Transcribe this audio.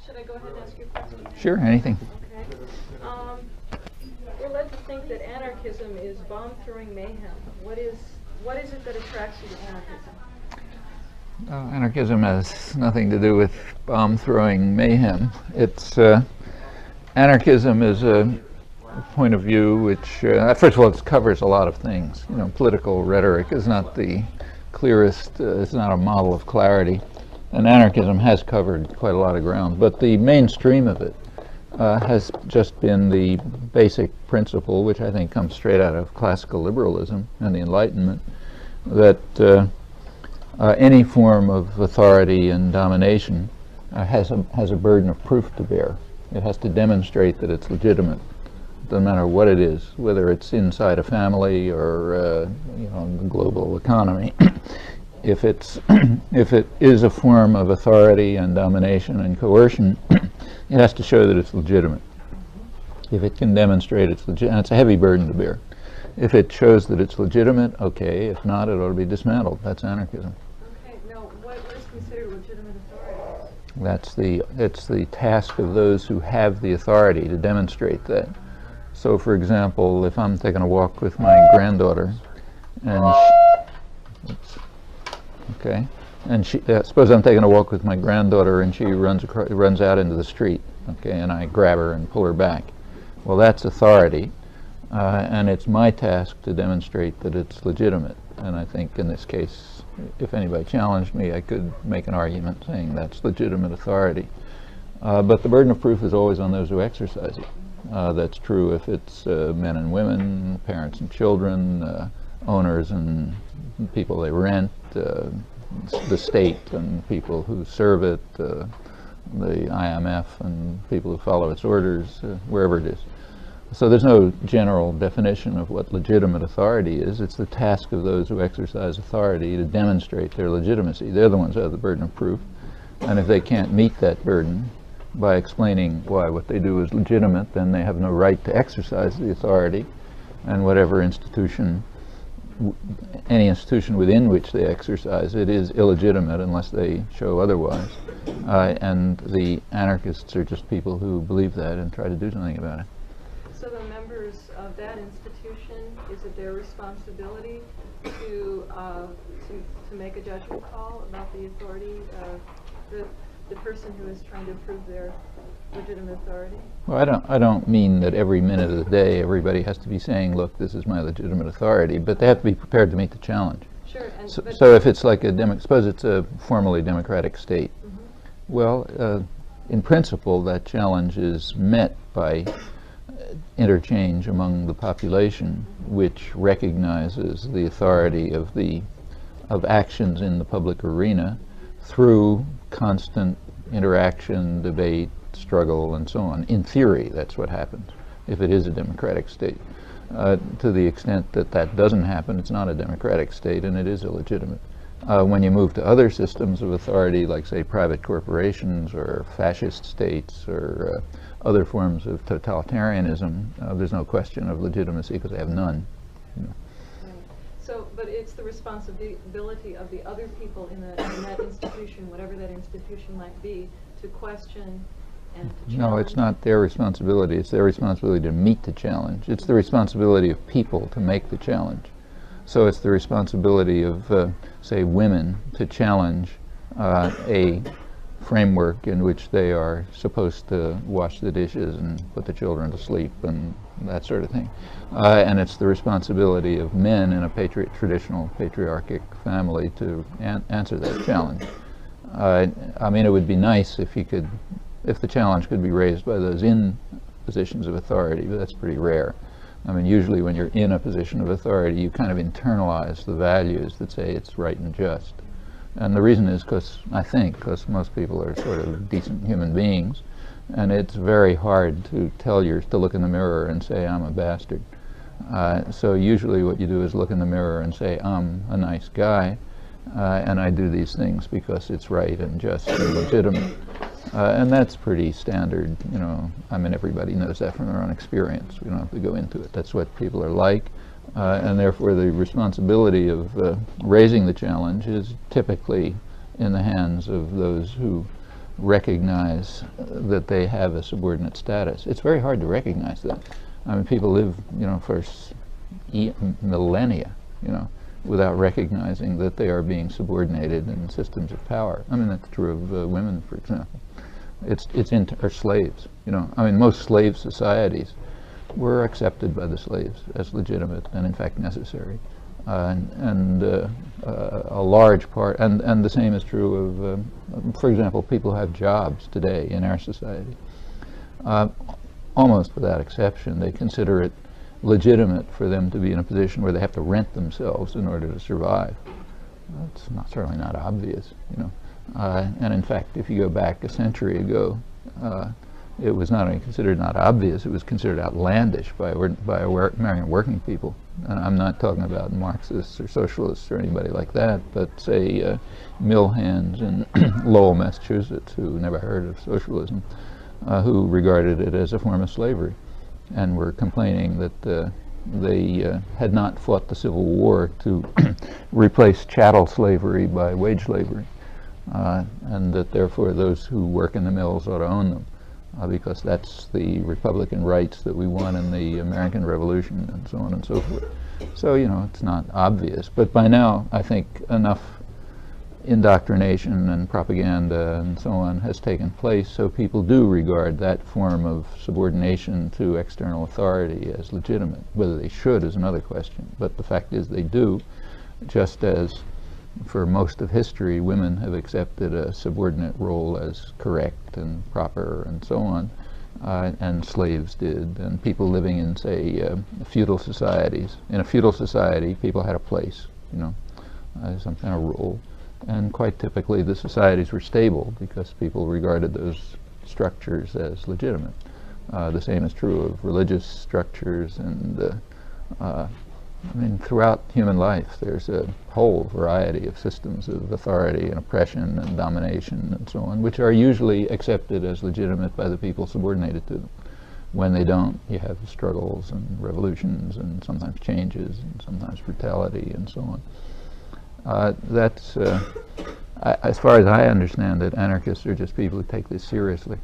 Should I go ahead and ask you a question? Sure, anything. Okay. We're led to think that anarchism is bomb-throwing mayhem. What is it that attracts you to anarchism? Anarchism has nothing to do with bomb-throwing mayhem. Anarchism is a point of view which, first of all, it covers a lot of things. You know, political rhetoric is not the clearest, it's not a model of clarity, and anarchism has covered quite a lot of ground. But the mainstream of it has just been the basic principle, which I think comes straight out of classical liberalism and the Enlightenment, that any form of authority and domination has a burden of proof to bear. It has to demonstrate that it's legitimate. Doesn't matter what it is, whether it's inside a family or the global economy. If it is a form of authority and domination and coercion, it has to show that it's legitimate. If it can demonstrate it's legitimate, it's a heavy burden to bear. If it shows that it's legitimate, okay. If not, it ought to be dismantled. That's anarchism. Okay. Now, what is considered legitimate authority? It's the task of those who have the authority to demonstrate that. So, for example, if I'm taking a walk with my granddaughter, and suppose I'm taking a walk with my granddaughter and she runs out into the street, okay, and I grab her and pull her back. Well, that's authority, and it's my task to demonstrate that it's legitimate. And I think in this case, if anybody challenged me, I could make an argument saying that's legitimate authority. But the burden of proof is always on those who exercise it. That's true if it's men and women, parents and children, owners and people they rent, the state and people who serve it, the IMF and people who follow its orders, wherever it is. So there's no general definition of what legitimate authority is. It's the task of those who exercise authority to demonstrate their legitimacy. They're the ones who have the burden of proof. And if they can't meet that burden by explaining why what they do is legitimate, then they have no right to exercise the authority, and whatever institution, any institution within which they exercise it is illegitimate unless they show otherwise. And the anarchists are just people who believe that and try to do something about it. So the members of that institution, is it their responsibility to make a judgment call about the authority of the person who is trying to prove their legitimate authority? Well, I don't mean that every minute of the day everybody has to be saying, look, this is my legitimate authority, but they have to be prepared to meet the challenge. Sure. So if it's like suppose it's a formally democratic state, well, in principle, that challenge is met by interchange among the population, which recognizes the authority of actions in the public arena through constant interaction, debate, struggle, and so on. In theory, that's what happens if it is a democratic state. To the extent that that doesn't happen, it's not a democratic state and it is illegitimate. When you move to other systems of authority, like, say, private corporations or fascist states or other forms of totalitarianism, there's no question of legitimacy because they have none. You know. So, but it's the responsibility of the other people in that institution, whatever that institution might be, to question and to challenge. No, it's not their responsibility. It's their responsibility to meet the challenge. It's the responsibility of people to make the challenge. So it's the responsibility of, say, women to challenge a framework in which they are supposed to wash the dishes and put the children to sleep and that sort of thing. And it's the responsibility of men in a traditional patriarchic family to answer that challenge. I mean, it would be nice if the challenge could be raised by those in positions of authority, but that's pretty rare. I mean, usually when you're in a position of authority, you kind of internalize the values that say it's right and just. And the reason is because most people are sort of decent human beings, and it's very hard to look in the mirror and say, I'm a bastard. So usually what you do is look in the mirror and say, I'm a nice guy, and I do these things because it's right and just and legitimate. And that's pretty standard, you know. I mean, everybody knows that from their own experience. We don't have to go into it. That's what people are like. And therefore the responsibility of raising the challenge is typically in the hands of those who recognize that they have a subordinate status. It's very hard to recognize that. I mean, people live, for millennia, without recognizing that they are being subordinated in systems of power. I mean, that's true of women, for example. Or slaves. I mean, most slave societies were accepted by the slaves as legitimate and, in fact, necessary. A large part, and the same is true of, for example, people who have jobs today in our society. Almost without exception, they consider it legitimate for them to be in a position where they have to rent themselves in order to survive. That's certainly not obvious, and in fact, if you go back a century ago, it was not only considered not obvious, it was considered outlandish by American working people. And I'm not talking about Marxists or socialists or anybody like that, but say mill hands in Lowell, Massachusetts, who never heard of socialism, who regarded it as a form of slavery and were complaining that they had not fought the Civil War to replace chattel slavery by wage slavery, and that therefore those who work in the mills ought to own them, because that's the Republican rights that we won in the American Revolution, and so on and so forth. So, it's not obvious. But by now, I think enough indoctrination and propaganda and so on has taken place, so people do regard that form of subordination to external authority as legitimate. Whether they should is another question, but the fact is they do, just as for most of history women have accepted a subordinate role as correct and proper and so on, and slaves did, and people living in, say, feudal societies. In a feudal society, people had a place, some kind of role. And quite typically the societies were stable because people regarded those structures as legitimate. The same is true of religious structures, and I mean, throughout human life there's a whole variety of systems of authority and oppression and domination and so on, which are usually accepted as legitimate by the people subordinated to them. When they don't, you have struggles and revolutions and sometimes changes and sometimes brutality and so on. As far as I understand it, anarchists are just people who take this seriously.